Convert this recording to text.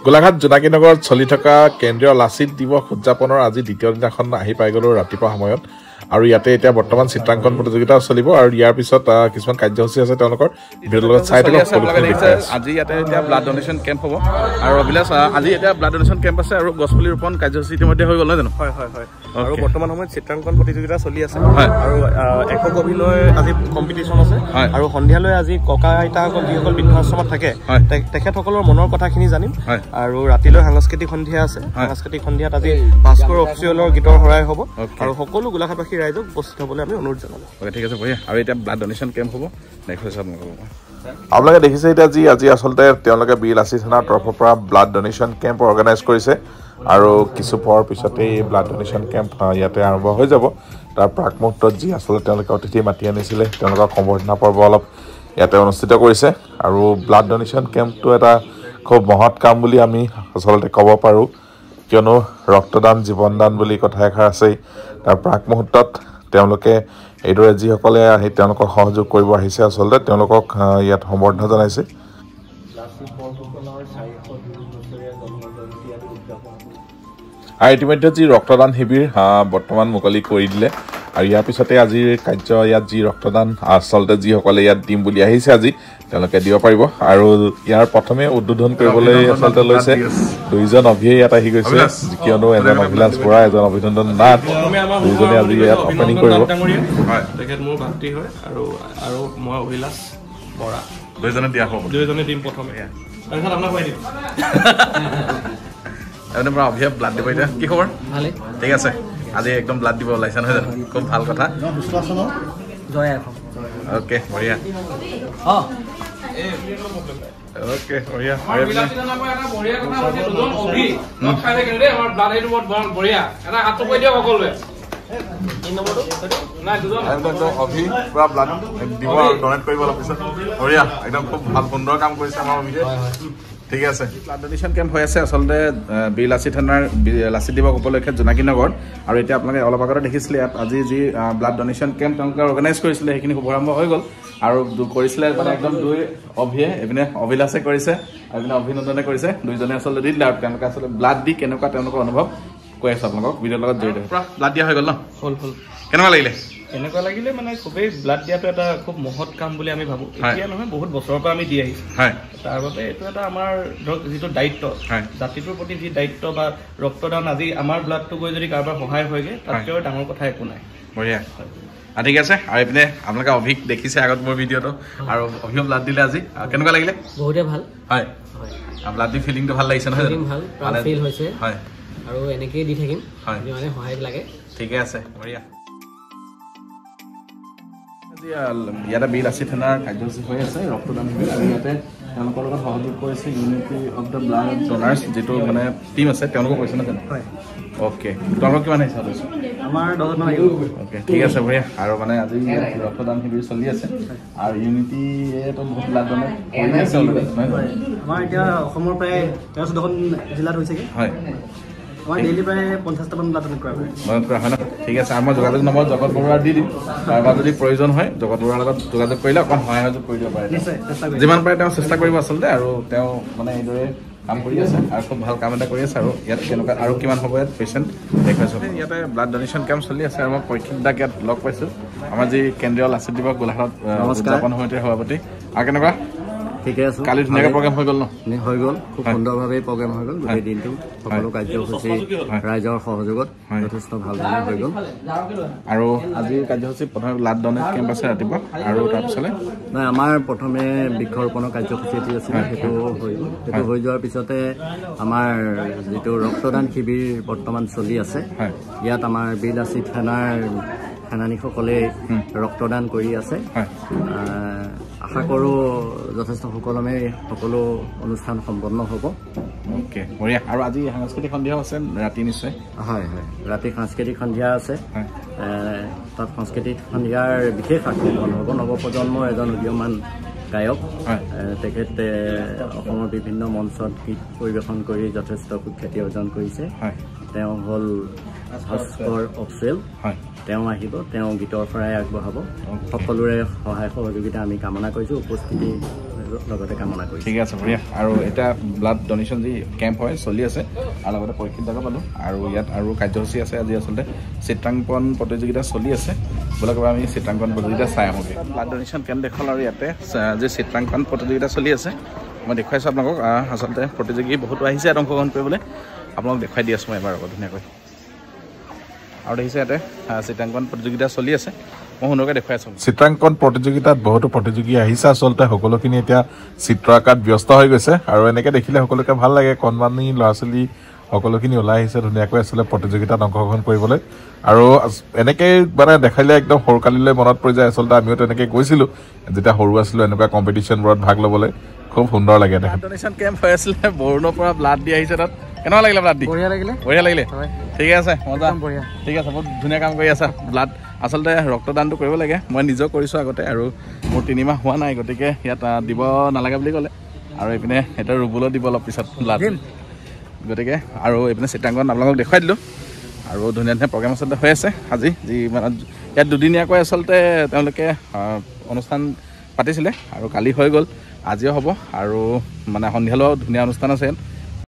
গোলাঘাট জোনাকীনগৰত চলি থকা কেন্দ্ৰীয় লাচিত দিৱস উদযাপনৰ আজি দ্বিতীয় দিনাখন আহি পাই গ'লো ৰাতিপুৱা সময়ত আৰু ইয়াতে এতিয়া বৰ্তমান চিত্ৰাংকন প্ৰতিযোগিতা চলিব আৰু ইয়াৰ পিছত কিছুমান কাৰ্যসূচী আছে তেওঁলোকৰ ভিডিঅ'ৰ লগত চাই থাকক আজি ইয়াতে এতিয়া ব্লাড ডোনেশ্যন কেম্প হ'ব আৰু অভিলাষ আজি এতিয়া ব্লাড ডোনেশ্যন কেম্প আছে আৰু গছপুলি ৰোপণ কাৰ্যসূচী ইতিমধ্যে হৈ গ'ল নহয় জানো হয় আৰু বৰ্তমান সময়ত চিত্ৰাংকন প্ৰতিযোগিতা চলি আছে আৰু একক অভিনয় আজি কম্পিটিশ্যন আছে আৰু সন্ধিয়ালৈ আজি ককা আইতাসকল যিসকল বৃদ্ধাশ্ৰমত থাকে তেখেতসকলৰ মনৰ কথাখিনি জানিম আৰু ৰাতিলৈ সাংস্কৃতিক সন্ধিয়া আছে সাংস্কৃতিক সন্ধিয়াত আজি ভাস্কৰ অফিচিয়েলৰ গীতৰ শৰাই হ'ব আৰু সকলো গোলাঘাটবাসী ৰাইজক উপস্থিত হ'বলৈ আমি অনুৰোধ জনালোঁ ঠিক আছে বঢ়িয়া আৰু এতিয়া ব্লাড ডোনেশ্যন কেম্প হ'ব নেক্সট আপোনালোকে দেখিছে এতিয়া আজি আচলতে তেওঁলোকে বীৰ লাচিত থানাৰ তৰফৰ পৰা ব্লাড ডোনেশ্যন কেম্প অৰ্গেনাইজ কৰিছে আৰু কিছু পৰৰ পিছতেই ব্লাড ডোনেশ্যন কেম্প ইয়াতে আৰম্ভ হৈ যাব তাৰ প্ৰাক মুহূৰ্তত যি আচলতে তেওঁলোকে অতিথি মাতি আনিছিলে তেওঁলোকৰ সম্বৰ্ধনা পৰ্ব অলপ ইয়াতে অনুষ্ঠিত কৰিছে আৰু ব্লাড ডোনেশ্যন কেম্পটো এটা খুব মহৎ কাম বুলি আমি আচলতে ক'ব পাৰোঁ কিয়নো ৰক্তদান জীৱনদান বুলি কথা এষাৰ আছেই তাৰ প্ৰাক মুহূৰ্তত তেওঁলোকে এইদৰে যিসকলে আহি তেওঁলোকক সহযোগ কৰিব আহিছে আচলতে তেওঁলোকক ইয়াত সম্বৰ্ধনা জনাইছে আৰু ইতিমধ্যে যি ৰক্তদান শিবিৰ বৰ্তমান মুকলি কৰি দিলে আৰু ইয়াৰ পিছতে আজিৰ কাৰ্য ইয়াত যি ৰক্তদান আচলতে যিসকলে ইয়াত দিম বুলি আহিছে আজি তেওঁলোকে দিব পাৰিব আৰু ইয়াৰ প্ৰথমে উদ্বোধন কৰিবলৈ আচলতে লৈছে দুইজন অভিয়ে ইয়াত আহি গৈছে কিয়নো এজন অভিলাষ বৰা এজন অভিনন্দন নাথ দুইজনে আজি ইয়াত অপেনিং কৰিব তেখেত মোৰ ভাতৃ হয় আৰু মই অভিলাষ বৰা দুইজনে দিয়া হ'ব দুইজনে দিম প্ৰথমে তাৰপিছত আপোনাক কৈ দিম আপোনাৰ অভিয়ে ব্লাড দিব এতিয়া কি খবৰ ভালে ঠিক আছে আজি একদম ব্লাড দিব ওলাইছে নহয় জানো খুব ভাল কথা অ'কে বঢ়িয়া অ'কে বঢ়িয়া অভি পুৰা ব্লাড দিব ডনেট কৰিব অলপ পিছত বঢ়িয়া একদম খুব ভাল সুন্দৰ কাম কৰিছে আমাৰ অভিয়ে ঠিক আছে ব্লাড ডোনেশ্যন কেম্প হৈ আছে আচলতে বীৰ লাচিত থানাৰ লাচিত দিৱস উপলক্ষে জোনাকীনগৰত আৰু এতিয়া আপোনালোকে অলপ আগতে দেখিছিলে ইয়াত আজি যি ব্লাড ডোনেশ্যন কেম্প তেওঁলোকে অৰ্গেনাইজ কৰিছিলে সেইখিনি শুভাৰম্ভ হৈ গ'ল আৰু কৰিছিলে মানে একদম দুই অভিয়ে এইপিনে অভিলাষে কৰিছে আৰু এইপিনে অভিনন্দনে কৰিছে দুইজনে আচলতে দি দিলে আৰু তেওঁলোকে আচলতে ব্লাড দি কেনেকুৱা তেওঁলোকৰ অনুভৱ কৈ আছোঁ আপোনালোকক ভিডিঅ'ৰ লগত জড়িত পূৰা ব্লাড দিয়া হৈ গ'ল ন হ'ল কেনেকুৱা লাগিলে এনেকুৱা লাগিলে মানে খুবেই ব্লাড দিয়াটো এটা খুব মহৎ কাম বুলি আমি ভাবোঁ এতিয়া নহয় বহুত বছৰৰ পৰা আমি দি আহিছোঁ তাৰ বাবে এইটো এটা আমাৰ ধৰক যিটো দায়িত্ব জাতিটোৰ প্ৰতি যি দায়িত্ব বা ৰক্তদান আজি আমাৰ ব্লাডটো গৈ যদি কাৰোবাৰ সহায় হয়গৈ তাতকৈ ডাঙৰ কথা একো নাই বঢ়িয়া ঠিক আছে আৰু এইপিনে আপোনালোকে অভিক দেখিছে আগত মোৰ ভিডিঅ'টো আৰু অভিক ব্লাড দিলে আজি কেনেকুৱা লাগিলে বহুতে ভাল হয় ব্লাড দি ফিলিংটো ভাল লাগিছে নহয় ভাল প্ৰাউড ফিল হৈছে হয় আৰু এনেকেই দি থাকিম যিমানে সহায় লাগে ঠিকে আছে বঢ়িয়া ইয়াতে বীৰ লাচিত থানাৰ কাৰ্যসূচী হৈ আছে ৰক্তদান শিবিৰ আৰু ইয়াতে তেওঁলোকৰ লগত সহযোগ কৰিছে ইউনিটি অফ দ্য ব্লাড ডনাৰ্ছ যিটো মানে টিম আছে তেওঁলোকক কৈছে ন জানো অ'কে তোমালোকক কিমান আহিছে আমাৰ অ'কে ঠিক আছে বঢ়িয়া আৰু মানে আজি ৰক্তদান শিবিৰ চলি আছে আৰু ইউনিটিয়েতো বহুত ব্লাড ডনেট কৰি আছে আমাৰ এতিয়া অসমৰ প্ৰায় 13-14খন জিলাত হৈছেগৈ হয় আমাৰ ডেইলি প্ৰায় 50টামান ব্লাড ডনেট কৰা হয় ন ঠিক আছে আমাৰ যোগাযোগ নম্বৰ জগত বৰুৱা দি দিম কাৰোবাৰ যদি প্ৰয়োজন হয় জগত বৰুৱাৰ লগত যোগাযোগ কৰিলে অকণ সহায় কৰি দিব পাৰে যিমান পাৰে তেওঁ চেষ্টা কৰিব আচলতে আৰু তেওঁ মানে এইদৰে কাম কৰি আছে আৰু খুব ভাল কাম এটা কৰি আছে আৰু ইয়াত কেনেকুৱা আৰু কিমান হ'ব ইয়াত পেচেণ্ট দেখুৱাইছোঁ ইয়াতে ব্লাড ডোনেশ্যন কেম্প চলি আছে আৰু মই পৰীক্ষিত দাক ইয়াত লগ পাইছোঁ আমাৰ যি কেন্দ্ৰীয় লাচিত দিৱস গোলাঘাটত উদযাপন সমিতিৰ সভাপতি আৰু কেনেকুৱা ঠিকে আছে কালি ধুনীয়াকৈ প্ৰগ্ৰেম হৈ গ'ল ন হৈ গ'ল খুব সুন্দৰভাৱে প্ৰগ্ৰেম হৈ গ'ল গোটেই দিনটো সকলো কাৰ্যসূচী ৰাইজৰ সহযোগত যথেষ্ট ভালদৰে হৈ গ'ল আৰু আজিৰ কাৰ্যসূচী প্ৰথমে ব্লাড ডনেট কেম্প আছে ৰাতিপুৱা আৰু তাৰপিছতে নাই আমাৰ প্ৰথমে বৃক্ষৰোপণৰ কাৰ্যসূচী এটি আছিলে সেইটো হৈ গ'ল সেইটো হৈ যোৱাৰ পিছতে আমাৰ যিটো ৰক্তদান শিবিৰ বৰ্তমান চলি আছে ইয়াত আমাৰ বীৰ লাচিত থানাৰ সেনানীসকলে ৰক্তদান কৰি আছে আশা কৰোঁ যথেষ্ট সুকলমে সকলো অনুষ্ঠান সম্পন্ন হ'ব অ'কে বঢ়িয়া আৰু আজি সাংস্কৃতিক সন্ধিয়াও আছে ৰাতি নিশ্চয় হয় ৰাতি সাংস্কৃতিক সন্ধিয়া আছে তাত সাংস্কৃতিক সন্ধিয়াৰ বিশেষ আকৰ্ষণ হ'ব নৱপ্ৰজন্মৰ এজন উদীয়মান গায়ক তেখেতে অসমৰ বিভিন্ন মঞ্চত গীত পৰিৱেশন কৰি যথেষ্ট সুখ্যাতি অৰ্জন কৰিছে তেওঁ হ'ল ভাস্কৰ অফিচিয়েল তেওঁ আহিব তেওঁ গীতৰ শৰাই আগবঢ়াব সকলোৰে সহায় সহযোগিতা আমি কামনা কৰিছোঁ উপস্থিতি লগতে কামনা কৰিছোঁ। ঠিক আছে বঢ়িয়া। আৰু এটা ব্লাড ডনেশ্যন যি কেম্প হয় চলি আছে আৰু লগতে পৰীক্ষিত জেগা পালোঁ আৰু ইয়াত আৰু কাৰ্যসূচী আছে। আজি আচলতে চিত্ৰাংকন প্ৰতিযোগিতা চলি আছে বোলে ক'বা আমি চিত্ৰাংকন প্ৰতিযোগিতা চাই আহোঁগৈ। ব্লাড ডনেশ্যন কেম্প দেখল আৰু ইয়াতে যি চিত্ৰাংকন প্ৰতিযোগিতা চলি আছে মই দেখুৱাইছোঁ আপোনালোকক। আচলতে প্ৰতিযোগী বহুতো আহিছে ইয়াত অংশগ্ৰহণ কৰিবলৈ, আপোনালোক দেখুৱাই দি আছোঁ মই এবাৰ আগত ধুনীয়াকৈ। আৰু দেখিছে ইয়াতে চিত্ৰাংকন প্ৰতিযোগিতা চলি আছে, মই সুন্দৰকৈ দেখুৱাই আছোঁ। চিত্ৰাংকন প্ৰতিযোগিতাত বহুতো প্ৰতিযোগী আহিছে আচলতে, সকলোখিনি এতিয়া চিত্ৰ আঁকাত ব্যস্ত হৈ গৈছে আৰু এনেকৈ দেখিলে সকলোকে ভাল লাগে। কণমানি ল'ৰা ছোৱালী সকলোখিনি ওলাই আহিছে ধুনীয়াকৈ আচলতে প্ৰতিযোগিতাত অংশগ্ৰহণ কৰিবলৈ। আৰু এনেকৈ মানে দেখালে একদম সৰুকালিলৈ মনত পৰি যায়। আচলতে আমিও তেনেকৈ গৈছিলোঁ যেতিয়া সৰু আছিলোঁ এনেকুৱা কম্পিটিশ্যনবোৰত ভাগ ল'বলৈ, খুব সুন্দৰ লাগে। ব্লাড ডনেশ্যন কেম্প হৈ আছিলে, বৰুণৰ পৰা ব্লাড দি আহিছে তাত। কেনেকুৱা লাগিলে ব্লাড দি? বঢ়িয়া লাগিলে। বঢ়িয়া লাগিলে, ঠিকে আছে, মজা, বঢ়িয়া। ঠিক আছে, বহুত ধুনীয়া কাম কৰি আছা। ব্লাড আচলতে ৰক্তদানটো কৰিব লাগে, মই নিজেও কৰিছোঁ আগতে আৰু মোৰ 3 মাহ হোৱা নাই, গতিকে ইয়াত দিব নালাগে বুলি ক'লে। আৰু এইপিনে এটা ৰুবলৈ দিব অলপ পিছত ব্লাড, গতিকে আৰু এইপিনে চিত্ৰাংকন আপোনালোকক দেখুৱাই দিলোঁ। আৰু ধুনীয়া ধুনীয়া প্ৰগ্ৰেম আচলতে হৈ আছে আজি, যি মানে ইয়াত দুদিনীয়াকৈ আচলতে তেওঁলোকে অনুষ্ঠান পাতিছিলে আৰু কালি হৈ গ'ল, আজিও হ'ব আৰু মানে সন্ধিয়ালৈও ধুনীয়া অনুষ্ঠান আছে।